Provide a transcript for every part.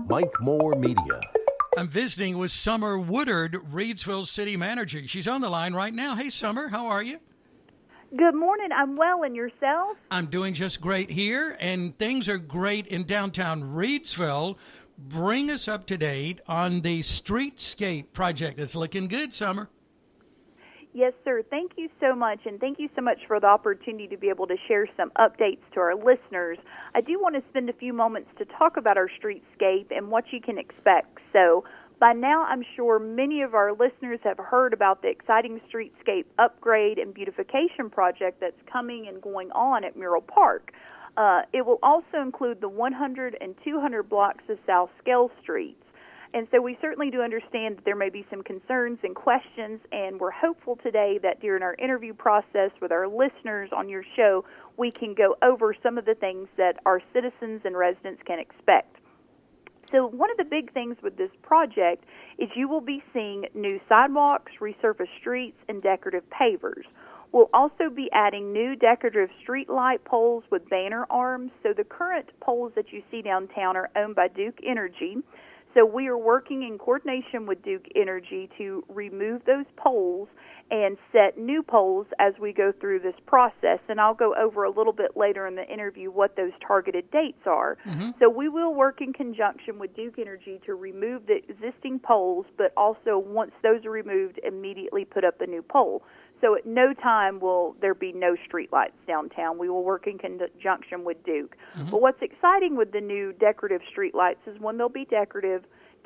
Mike Moore Media. I'm visiting with Summer Woodard, Reidsville City Manager. She's on the line right now. Hey, Summer, how are you? Good morning. I'm well, and yourself? I'm doing just great here, and things are great in downtown Reidsville. Bring us up to date on the Streetscape Project. It's looking good, Summer. Yes, sir. Thank you so much, and thank you so much for the opportunity to be able to share some updates to our listeners. I do want to spend a few moments to talk about our streetscape and what you can expect. So, by now, I'm sure many of our listeners have heard about the exciting streetscape upgrade and beautification project that's coming and going on at Mural Park. It will also include the 100 and 200 blocks of South Scale Streets. And so we certainly do understand that there may be some concerns and questions, and we're hopeful today that during our interview process with our listeners on your show, we can go over some of the things that our citizens and residents can expect. So one of the big things with this project is you will be seeing new sidewalks, resurfaced streets, and decorative pavers. We'll also be adding new decorative street light poles with banner arms. So the current poles that you see downtown are owned by Duke Energy. So we are working in coordination with Duke Energy to remove those poles and set new poles as we go through this process. And I'll go over a little bit later in the interview what those targeted dates are. So we will work in conjunction with Duke Energy to remove the existing poles, but also once those are removed, immediately put up a new pole. So at no time will there be no streetlights downtown. We will work in conjunction with Duke. But what's exciting with the new decorative streetlights is one, they'll be decorative.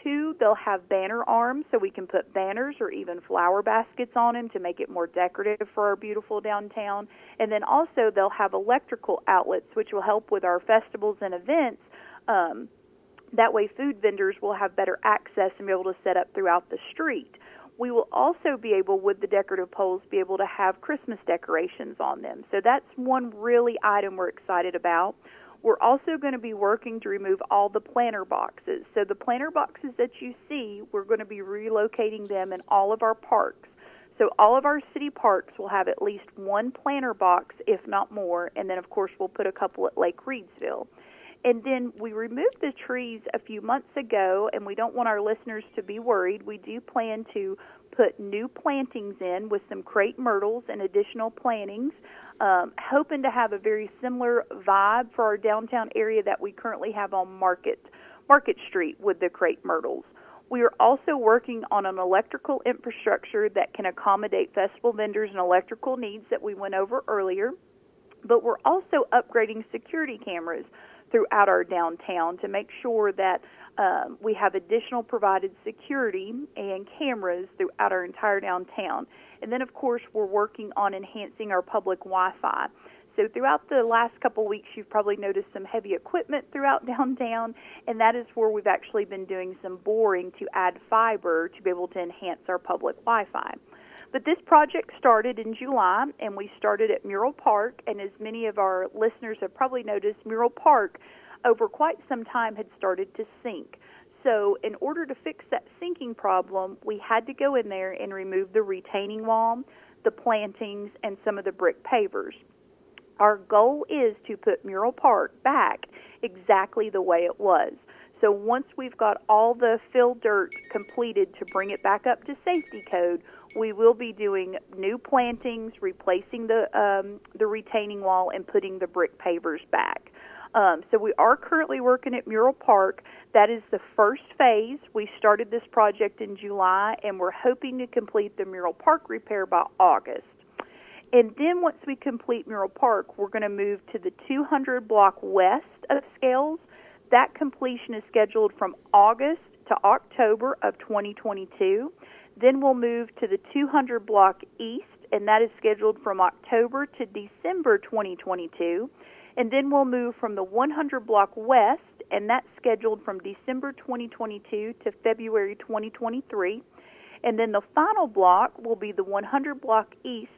Two, they'll have banner arms, so we can put banners or even flower baskets on them to make it more decorative for our beautiful downtown. And then also they'll have electrical outlets, which will help with our festivals and events. That way food vendors will have better access and be able to set up throughout the street. We will also be able, with the decorative poles, be able to have Christmas decorations on them. So that's one really item we're excited about. We're also going to be working to remove all the planter boxes. So the planter boxes that you see, we're going to be relocating them in all of our parks. So all of our city parks will have at least one planter box, if not more, and then, of course, we'll put a couple at Lake Reidsville. And then we removed the trees a few months ago, and we don't want our listeners to be worried. We do plan to put new plantings in with some crepe myrtles and additional plantings, hoping to have a very similar vibe for our downtown area that we currently have on Market Street with the crepe myrtles. We are also working on an electrical infrastructure that can accommodate festival vendors and electrical needs that we went over earlier. But we're also upgrading security cameras throughout our downtown to make sure that we have additional provided security and cameras throughout our entire downtown. And then, of course, we're working on enhancing our public Wi-Fi. So throughout the last couple weeks, you've probably noticed some heavy equipment throughout downtown, and that is where we've actually been doing some boring to add fiber to be able to enhance our public Wi-Fi. But this project started in July, and we started at Mural Park, and as many of our listeners have probably noticed, Mural Park over quite some time had started to sink. So in order to fix that sinking problem, we had to go in there and remove the retaining wall, the plantings, and some of the brick pavers. Our goal is to put Mural Park back exactly the way it was. So once we've got all the fill dirt completed to bring it back up to safety code, we will be doing new plantings, replacing the retaining wall, and putting the brick pavers back. So we are currently working at Mural Park. That is the first phase. We started this project in July, and we're hoping to complete the Mural Park repair by August. And then once we complete Mural Park, we're going to move to the 200 block west of Scales. That completion is scheduled from August to October of 2022. Then we'll move to the 200 block east, and that is scheduled from October to December 2022. And then we'll move from the 100 block west, and that's scheduled from December 2022 to February 2023. And then the final block will be the 100 block east,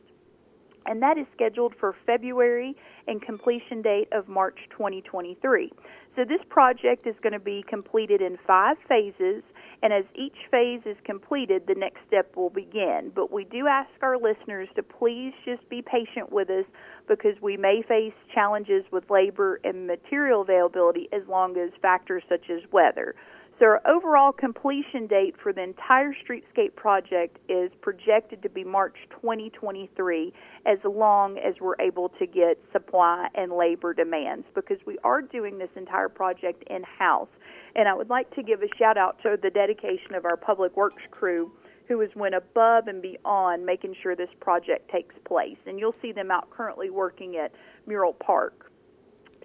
and that is scheduled for February and completion date of March 2023. So this project is going to be completed in 5 phases, and as each phase is completed, the next step will begin. But we do ask our listeners to please just be patient with us because we may face challenges with labor and material availability as long as factors such as weather. So our overall completion date for the entire Streetscape project is projected to be March 2023, as long as we're able to get supply and labor demands, because we are doing this entire project in-house. And I would like to give a shout out to the dedication of our Public Works crew, who has went above and beyond making sure this project takes place. And you'll see them out currently working at Mural Park.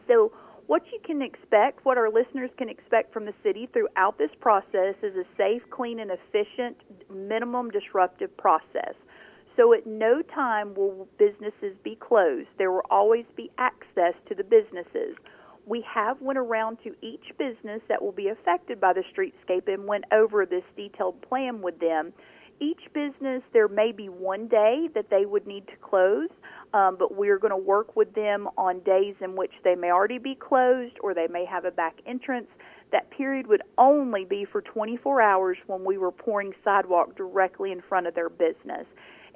So what you can expect, what our listeners can expect from the city throughout this process, is a safe, clean, and efficient, minimum disruptive process. So at no time will businesses be closed. There will always be access to the businesses. We have went around to each business that will be affected by the streetscape and went over this detailed plan with them. Each business, there may be one day that they would need to close, but we're going to work with them on days in which they may already be closed or they may have a back entrance. That period would only be for 24 hours when we were pouring sidewalk directly in front of their business.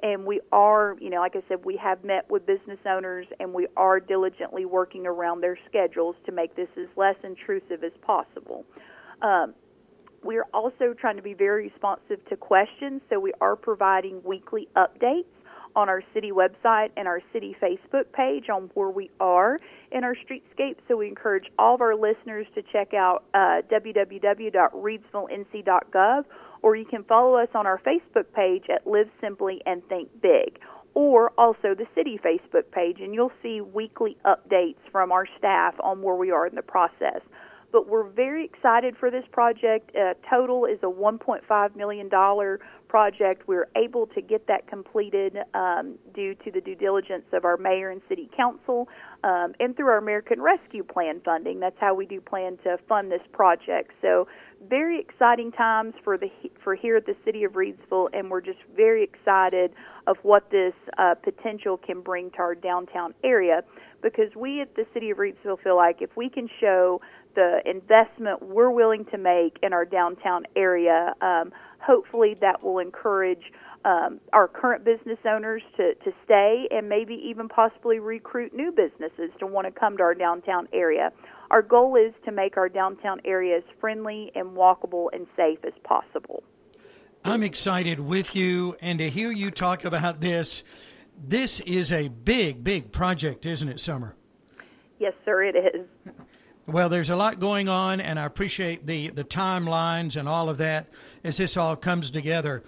And we are, like I said, we have met with business owners, and we are diligently working around their schedules to make this as less intrusive as possible. We are also trying to be very responsive to questions, so we are providing weekly updates on our city website and our city Facebook page on where we are in our streetscape. So we encourage all of our listeners to check out www.reidsvillenc.gov, or you can follow us on our Facebook page at Live Simply and Think Big, or also the city Facebook page, and you'll see weekly updates from our staff on where we are in the process. But we're very excited for this project. Total is a $1.5 million project. We were able to get that completed due to the due diligence of our mayor and city council and through our American Rescue Plan funding. That's how we do plan to fund this project. So very exciting times for here at the city of Reidsville, and we're just very excited of what this potential can bring to our downtown area, because we at the city of Reidsville feel like if we can show the investment we're willing to make in our downtown area, hopefully that will encourage our current business owners to stay and maybe even possibly recruit new businesses to want to come to our downtown area. Our goal is to make our downtown area as friendly and walkable and safe as possible. I'm excited with you, and to hear you talk about this. This is a big, big project, isn't it, Summer? Yes, sir, it is. Well, there's a lot going on, and I appreciate the timelines and all of that as this all comes together.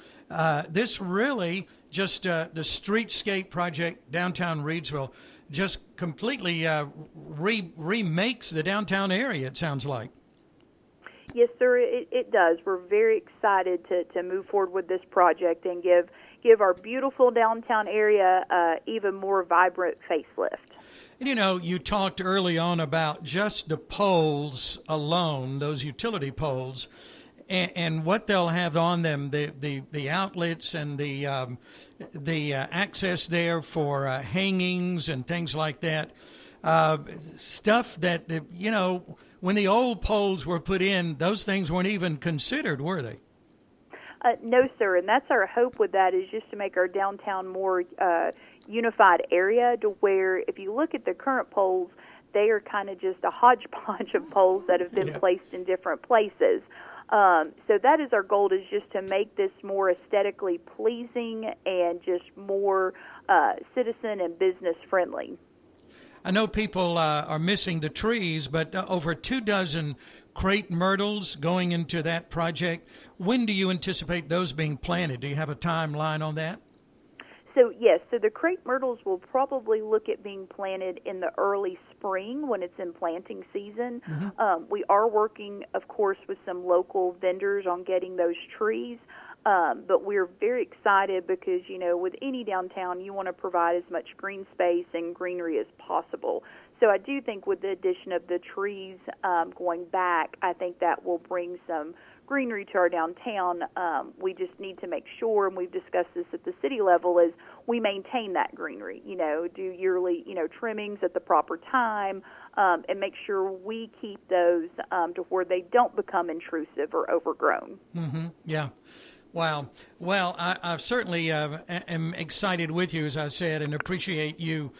This really just the Streetscape Project, Downtown Reidsville, just completely remakes the downtown area, it sounds like. Yes, sir, it does. We're very excited to move forward with this project and give our beautiful downtown area even more vibrant facelift. And you talked early on about just the poles alone, those utility poles, and what they'll have on them, the outlets and the access there for hangings and things like that. Stuff that, when the old poles were put in, those things weren't even considered, were they? No, sir, and that's our hope with that, is just to make our downtown more unified area, to where if you look at the current poles, they are kind of just a hodgepodge of poles that have been placed in different places. So that is our goal, is just to make this more aesthetically pleasing and just more citizen and business friendly. I know people are missing the trees, but over 24 crepe myrtles going into that project. When do you anticipate those being planted? Do you have a timeline on that? So, yes, so the crepe myrtles will probably look at being planted in the early spring when it's in planting season. Mm-hmm. We are working, of course, with some local vendors on getting those trees. But we're very excited because, with any downtown, you want to provide as much green space and greenery as possible. So I do think with the addition of the trees going back, I think that will bring some greenery to our downtown. We just need to make sure, and we've discussed this at the city level, is we maintain that greenery, do yearly, trimmings at the proper time, and make sure we keep those to where they don't become intrusive or overgrown. Mm-hmm. Yeah. Wow. Well, I certainly am excited with you, as I said, and appreciate you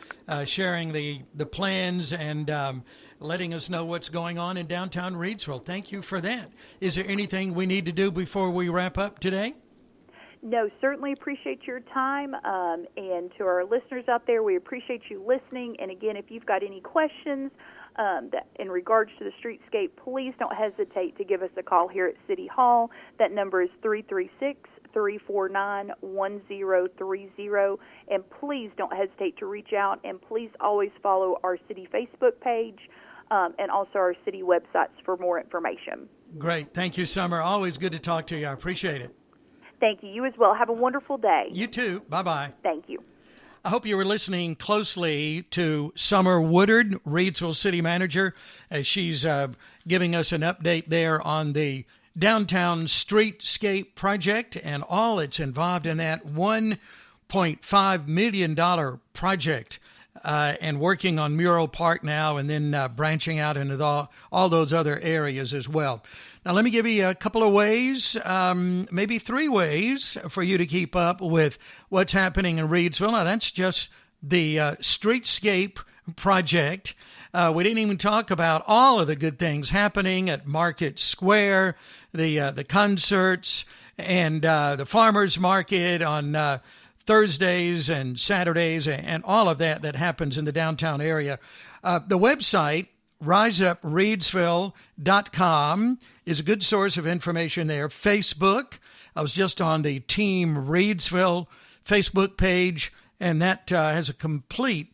sharing the plans and letting us know what's going on in downtown Reidsville. Thank you for that. Is there anything we need to do before we wrap up today? No, certainly appreciate your time. And to our listeners out there, we appreciate you listening. And again, if you've got any questions that in regards to the Streetscape, please don't hesitate to give us a call here at City Hall. That number is 336-349-1030. And please don't hesitate to reach out. And please always follow our city Facebook page and also our city websites for more information. Great. Thank you, Summer. Always good to talk to you. I appreciate it. Thank you. You as well. Have a wonderful day. You too. Bye-bye. Thank you. I hope you were listening closely to Summer Woodard, Reidsville City Manager, as she's giving us an update there on the Downtown Streetscape Project and all that's involved in that $1.5 million project and working on Mural Park now and then branching out into all those other areas as well. Now, let me give you a couple of ways, maybe 3 ways for you to keep up with what's happening in Reidsville. Now, that's just the Streetscape Project. We didn't even talk about all of the good things happening at Market Square, the concerts, and the farmers market on Thursdays and Saturdays, and all of that happens in the downtown area. The website, riseupresreidsville.com, is a good source of information there. Facebook, I was just on the Team Reidsville Facebook page, and that has a complete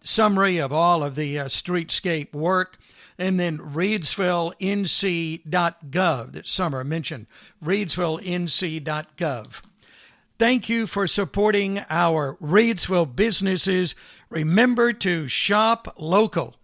summary of all of the streetscape work. And then reidsvillenc.gov, that Summer mentioned, reidsvillenc.gov. Thank you for supporting our Reidsville businesses. Remember to shop local.